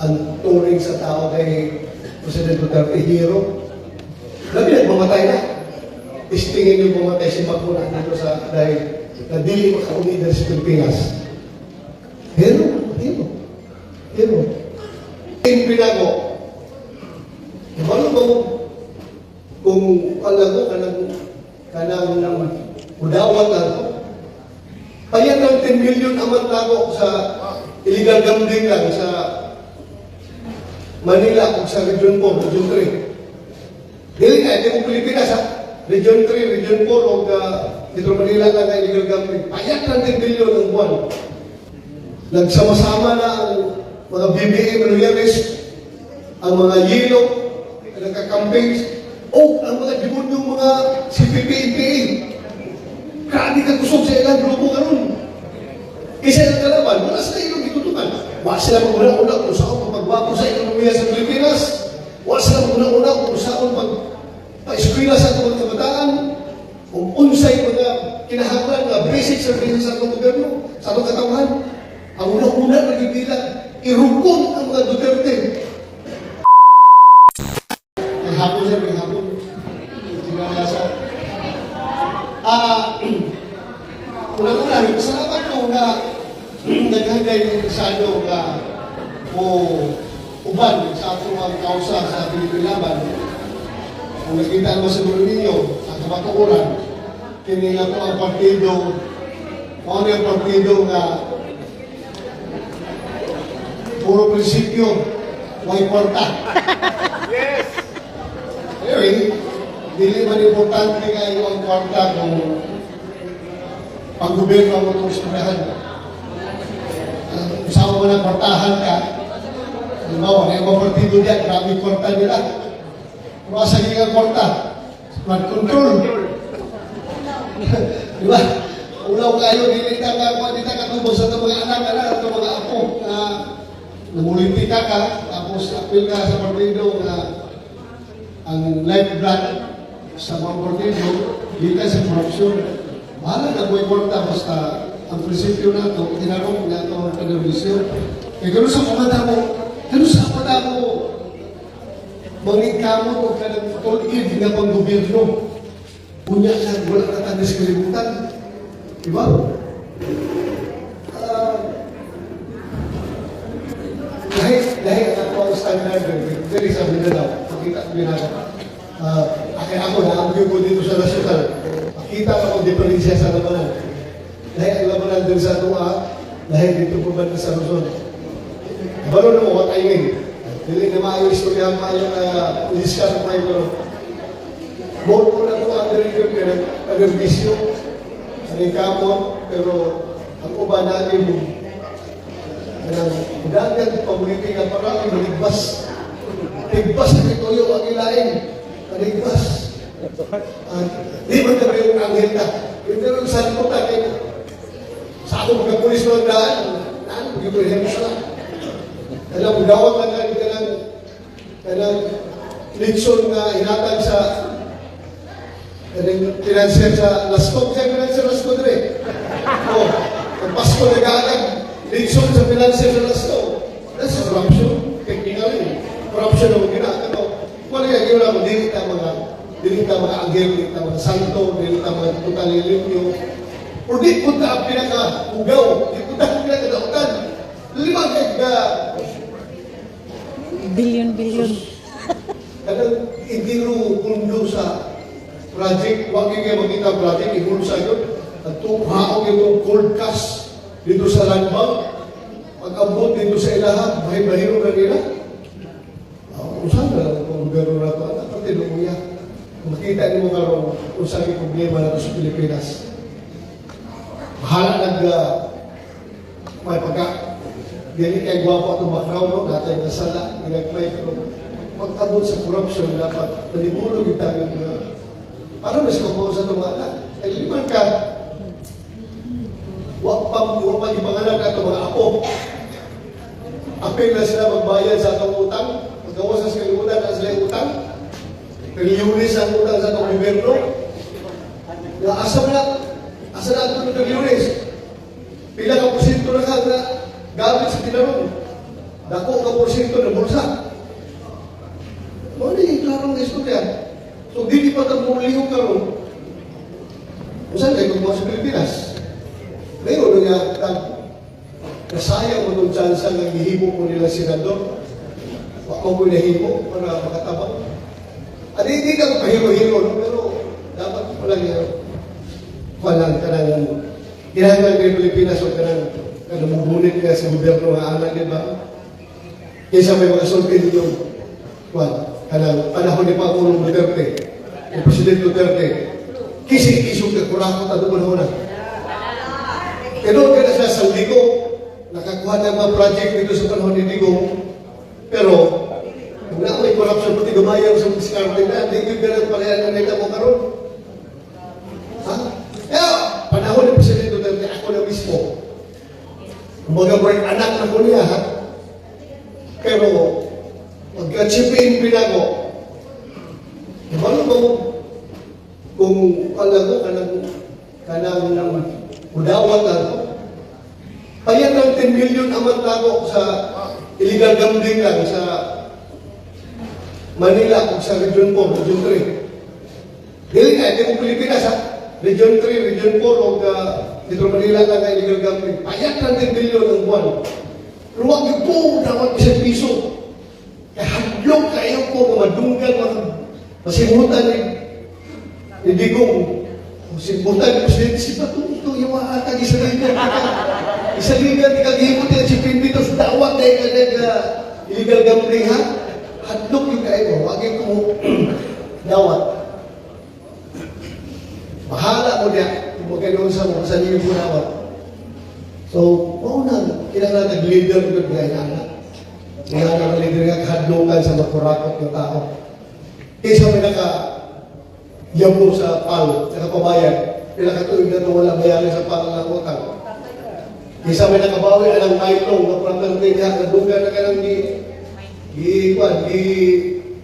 ang turing sa tao kay President Duterte, hero. Labi nagmamatay na. Istingin yung pumatay si Bakuna dito sa dahil na dili makaunidar sa Pilipinas. Hero. In pinago, ibalo mo kung palago kanang udawan na ito. Payat ng 10 million amat lago sa illegal gambling lang sa Manila o sa Region 4, Region 3. Dili na, ito yung Pilipinas ha. Region 3, Region 4 o Metro Manila lang na illegal gambling. Payat ng 10 million ang buwan. Nagsama-sama na ang mga BBM Royales, ang mga yelo, nagka-campaigns, o ang mga demonyong mga CPP-NPA. Grabe ka kusog sa ilang grupo karon. Isa ng kalaban, wala sila ilong itutukan. Wala sila mag-una-una kung saan pagbago sa ekonomiya sa Pilipinas. Wala sila mag-una-una kung saan pa-eskwela sa mga kabataan. Kung unsay mga kinahanglan na basic services sa itong gobyerno, sa itong katawan. Ang una-una nagbibilang, irukon ang mga Duterte. May hapon siya, may hapon. Sinalasa. Una-una, salamat ko na naghagay yung isano na uban sa atong mga kausa sa Pilipilaban. Kung nakita mo sa mulo ninyo, sa kabatukuran, kinila ko ang partido, ano yung partido na puro prinsipyo, may kwarta. Yes! Anyway, dili man importante kayo ang kwarta kung pag-gobyerno mo itong eskwelahan. Kasama mo na kwartahan ka. Halimbawa, may mga partido diyan, grabe kwarta nila. Kung asagin ang kwarta, flood control. Diba? Ulaw kayo, dili ka katubos sa itong mga anak, itong mga apo na namulitika ka, tapos apil ka sa partido na ang lifeblood sa mga partido, di ka sa korupsyon. Bahala na buhay kwarta, basta ang prinsipyo na ito, tinarong na ito ang televisyon. Eh, gano'n sa kumata mo, mangingkamot o ka ng tulid na pang-gobyerno. Punya na, wala na tayo sa kalimutan. Diba? Dahil ako ang standard, very sabi na daw, pakita ko binasa. Akin ako, naamagin ko dito sa nasyonal. Pakita ako diferensya sa labanan. Dahil ang labanan din sa tuwa, dahil dito po ba sa Luzon. Baro na mo, what I mean. Dili na maayo istorya, maayo na discuss ko kayo, pero board ko na ito ang director ka ng agerbisyo, ang kamon, pero ang uba natin, dagat pamuliti nga parang maligpas. Ligbas na ituyo ang ilain. Maligpas. Di ba na yung anghel ka? Yung dalawang saan mo ka, sa ako magkapulis mo ang daan, hindi ko rin siya. Alam mo, gawag ka ng leksyon na hinatag sa financier sa Lascaux. Kaya financier Lascaux rin. Ang Pasko nag-aalag. Leksyon sa financier sa Lascaux. That's corruption. Technically. Corruption na mga ginagawa. Kung ano yung mo, dili ka mga agel, dili ka mga santo, dili ka mga tutalilinyo. O di punta ang pinaka-ugaw, di punta ang pinaka-dautan. Limang ka billion. Kadang hindi ro kundo sa project, huwag kayo makita project, ihul sa yun. At haong yung cold cash dito sa land bank, pag-abot dito sa ilaha, bahir-bahiro na nila. Usahan na lang kung gano'n na ito. At partido mo yan. Makita niyo mo karoon kung saan yung problema na ito sa Pilipinas. Bahala may pagka dili kay gwapo itong background, no? Dati yung nasala, nagplay, pero pag-abot sa corruption, dapat manibulog yung tayo para mas kukuha sa itong mga anak. Ay liman ka, huwag pa ipanganak na itong mga apo. Apil na sila magbayad sa itong utang, pagkawasan sa kalimutan na sila yung utang, Trilyones ang utang sa itong gobyerno. Asa na ito ng trilyones? Pila ka porsyento na ka na gamit sa tinarong. Dako ka porsyento na bulsa. Ano yung klarong istorya? So, di pa nagmulihog ka ron. Kung saan kayo kung sa Pilipinas? Ngayon, nasayang mo itong tsansa ng hihimo mo nila senador. Wak mo nahimo para makatabang. At hindi ka pahiro-hiro, no? Pero dapat mo lang yan. Walang kanang kinahangan kayo Pilipinas o kanang mabunit ka sa gobyerno ng anak, di ba? Kaysa may mga sultin yung kanang panahon ni Pangulong Duterte, ni President Duterte, kising-kisong ka kurakot at dumunhunan. Kaya doon ka na siya sa Ligo, nakakuha ng mga project dito sa panahon ni Ligo, pero kung na may corruption pati gumayaw sa diskarte na, hindi ko ganang palayan na nila mo karoon. Ha? Kaya, panahon ni President Duterte, ako na mismo, kumbaga anak na ko niya, ha? Pero, pagka-chipin pinago, ano ba mo, kung alam mo, kanang udawat na, payat ng 10 million amat lago sa illegal gambling lang sa Manila o sa Region 4, Region 3. Dili nga, hindi mo Pilipinas ha. Region 3, Region 4 o dito Manila lang na illegal gambling. Payat ng 10 million ang buwan. Pero wag yung po, dapat isang piso. Kaya hadlong kayo po, madunggan, masimutan ni Digong. Simutan ni Presidente, si Bato, ito, yung maatag, isaligan, di kagihimot yan, si Pindito, dawat na yung illegal gambling, ha? Hadlong yung kayo, wag yung kumo, dawat. Bahala mo niya, kung magkanoon sa mo, sa niyo yung dawat. So, mauna, kailangan nag-leader ko gaya na. Kaya nag-leader nga kahadlungan sa makurakot ng tao. Kaysa may yamo sa PAL, nakapabayan, pinakatuig na ito walang bayaran sa PAL ng utang. Kaysa may nakabawi, alang maitong, naprantang niya, nadugan na ka ng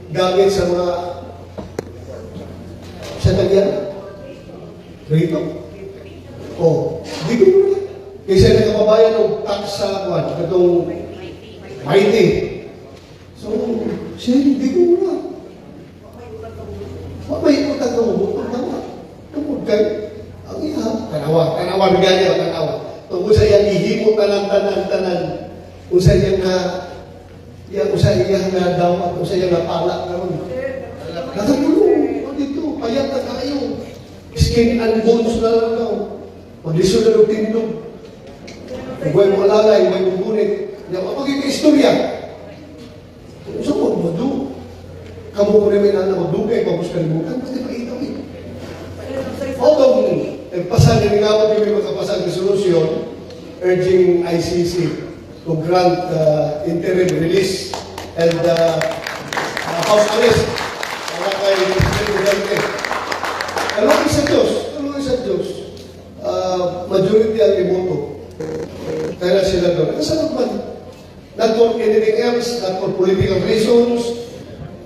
gamit sa mga sa tagyan. Rito. O, di ko na. Kaysa nakapabayan ng tax sa itong mighty. So, siya, di ko na. May utang na mabutong nawa. Tungkol kayo. Ang iha, tanawa, bigyan tanawa. Tungkol sa iyang ihimo tanan. Kung sa iyang na dawat, kung sa iyang napala naman. Nakatulong. Dito, payat na kayo. Skin and bones na lang daw. Pag-lisod na ng tindog. Kung may mga lalay, may bugunit. Magiging istorya. Kung saan mo, madu. Kamu ko namin na magdugay, pabus kalimutan, pati pa ito eh. Although, nagpasal na nangawag yung makapasal resolution urging ICC to grant interim release and house arrest para kay President Duterte. Kalungin sa Diyos, majority ang iboto. Kaya sila doon. Kasama ba? Not for anything else, not for political reasons,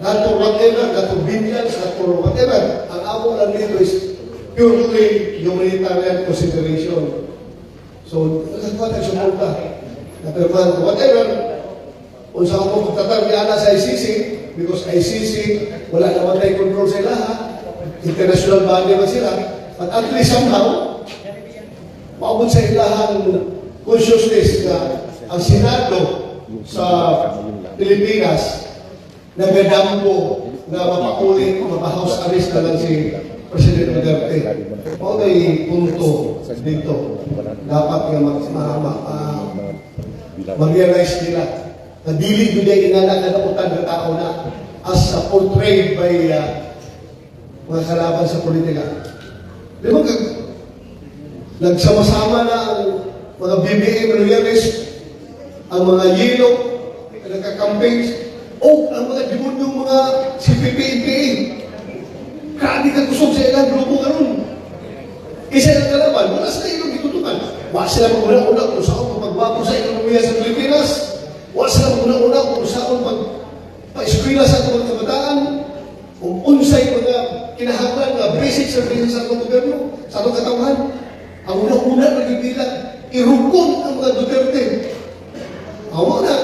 not for whatever, not for vengeance, not for whatever. Ang amo lang dito is purely humanitarian consideration. So, nagkakot ang suporta. Napirman, whatever, kung saan ako magtatarbiana sa ICC, because ICC, wala naman tayo control sa lahat, international body ba sila, but at least somehow, maabot sa ilahang consciousness na ang Senado sa Pilipinas nagadampo na mapakulit, mapahouse arrest na lang si President Duterte. O may punto dito. Dapat nga mag-realize nila na dili nila inanakadaputan ng tao na as portrayed by mga kalaban sa politika. Di ba nagsama-sama na ang mga BBM loyalists, ang mga yelo, nagka-campaigns, ang mga demonyong mga CPP-NPA. Grabe ka kusog sa ilang grupo karon. Isa ng kalaban, wala sila ilang ditutukan. Wala sila mag-una-una kung saan magbago sa ekonomiya sa Pilipinas. Wala sila mag-una-una kung saan pa-eskwela sa mga kabataan. Kung unsay mga kinahanglan na basic services sa mga gobyerno, sa mga katawan. Ang una-una nagibilang, irukon ang mga Duterte. Awa na.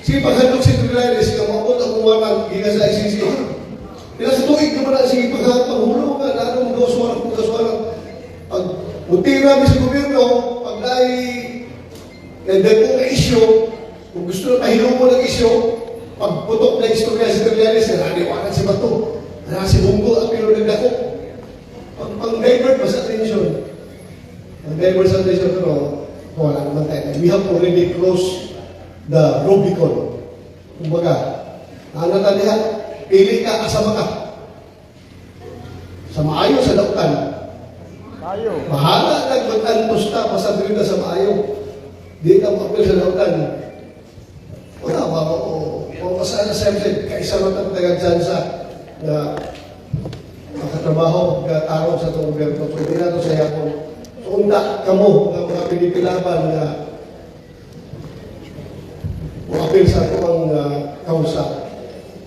Sige, paghandog si Trillanes, kamapot ang umarang giga sa ICC. Kaya sa tuig naman na, sige, paghulo ka, lalo mo gaswarang. Pag utira mo sa gobyerno, pag nagdag na isyo, kung gusto na pahilo mo ng isyo, pagputok na istorya si Trillanes, naniwanan si Bato, si Bungo, ang pilo nagdako. Pang-divert ba sa attention? Pang-divert sa attention, pero wala naman tayo. We have already closed the Rubicon. Kumbaga, nanatalihan, pili ka, asama ka. Sa maayo, sa dautan. Bahala nagmatantos ta, masabi ka sa maayo. Di ka mapil sa dautan. Wala, masaya siyempre, kaisa lang ang taga-jansa na makatrabaho, tarong sa itong gobyerno. So, hindi na ito sa yapon. So, unda ka mo, mga pinipilaban na makapil sa itong kausa.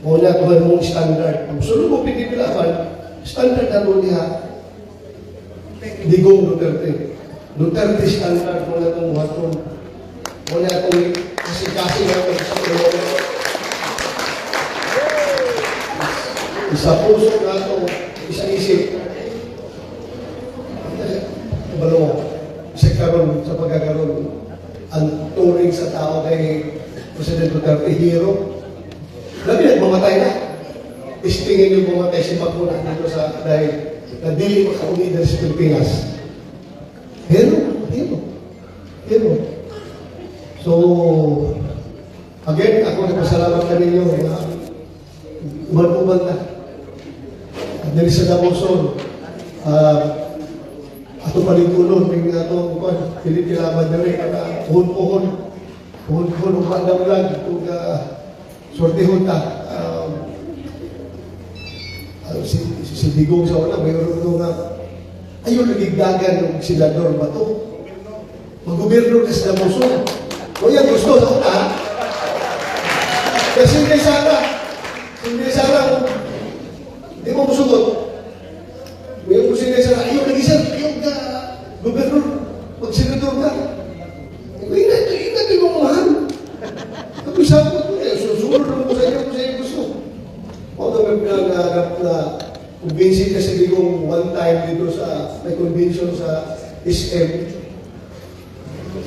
Muna ito mong standard. Kung sunod mo pinipilaban, standard na doon niya. Digong Duterte. Duterte standard muna itong buhaton. Muna itong kasi na ito sa tulungan. Isa puso na ito, isang isip. Balo, isa karon sa pagkakaroon, ang turing sa tao kay President Duterte, hero. Labi nagmamatay na. Istingin yung bumatay si Maguna dito sa dahil na dili makaunida sa Pilipinas. Hero. So, again, ako nagpasalamat ka ninyo na uman-uman na. At dali sa Damoson, ato palingkulon, may ato, pilipilaban na rin, para puhon-puhon, umandang-lang, kung sortihon ta. Si Digong sa una, mayroon nung ayaw nagigdagan ng senador ba ito? Mag-gobierno ka sa Damoson. O yan, gusto sa una. Kasi hindi sana, hindi mo musugot. May mo sila sana, ayaw nag-isang, ayaw ka, gobernador, mag-senador ka. Ina ito yung mahal. Kapag sabi ko ito, susunod naman ko sa iyo gusto. O naman pinag-aarap na convincing kasi Digong one time dito sa, may convention sa SM,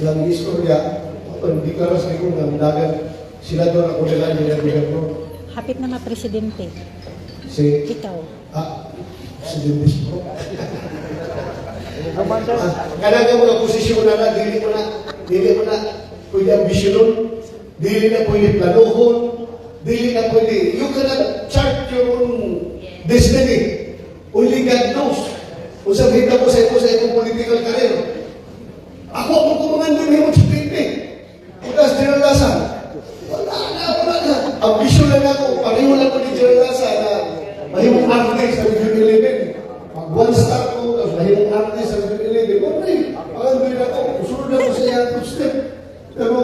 lang istorya, hindi ka ras Digong na dagan, sila doon ako nila nila gobernador. Hapit na presidente. Si Ikaw. Si Dimbis po. Kanang ka mga posisyon na dili mo na pwede ambisyonon, dili na pwede planuhon, dili na pwede, you cannot chart your own destiny. Only God knows. Kung sabihin ka po sa ikong political career, ako kumangan din mo sa PNP. Bukas dinalasan. Wala na. Ambisyon lang ako, pareho lang ko ni Generasa na mahimong artist sa Region 11. Pag one star ko, tapos mahimong artist sa Region 11. Okay, pagandun ako, usunod ako sa iyang footstep. Pero,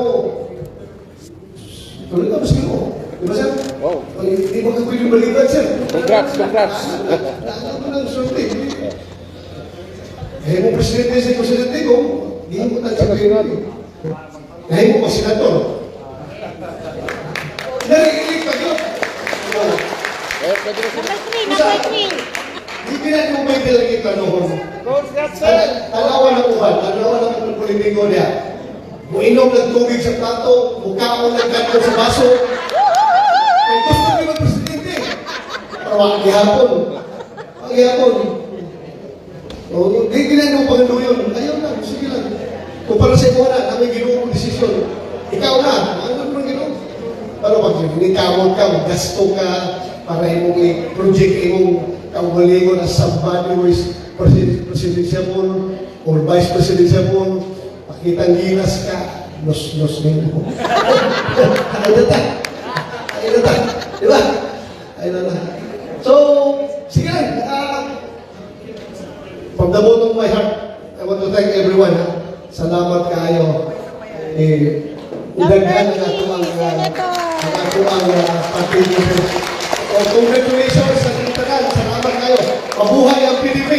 tuloy ka maski mo. Di ba, sir? Wow. Hindi mo ka pwede balikan, sir. Congrats. Nakakap mo lang sorte. Dahil mo presidente ko, hindi mo tayo sa PNP. Dahil mo pa senador. Narinig pa yun. Number 3. Hindi natin mo may talagang ipanohon. Tanawan ang uban, tanawan ang politiko niya. Muinom ng tubig sa plato, mukhaon ng kanto sa baso. Kaya gusto niyo mag-presidente. Pero ang gihapon. Hindi ginagawa pag ano yun. Ayaw lang, sige lang. Kung para sa ikaw na may ginawang desisyon, ikaw na, ano naman ginawang? Pero pag nikamot ka, gasto ka, para imong i-project imong kaugalingon as somebody who is presidential or vice presidential, pakitang ginas ka, nos nimo. Ayun na ta. Di ba? Ayun na. So, sige lang. From the bottom of my heart, I want to thank everyone. Salamat kayo. Udaghan na ito ang pag-ibig. Congratulations sa tagal. Salamat kayo. Mabuhay ang PDP.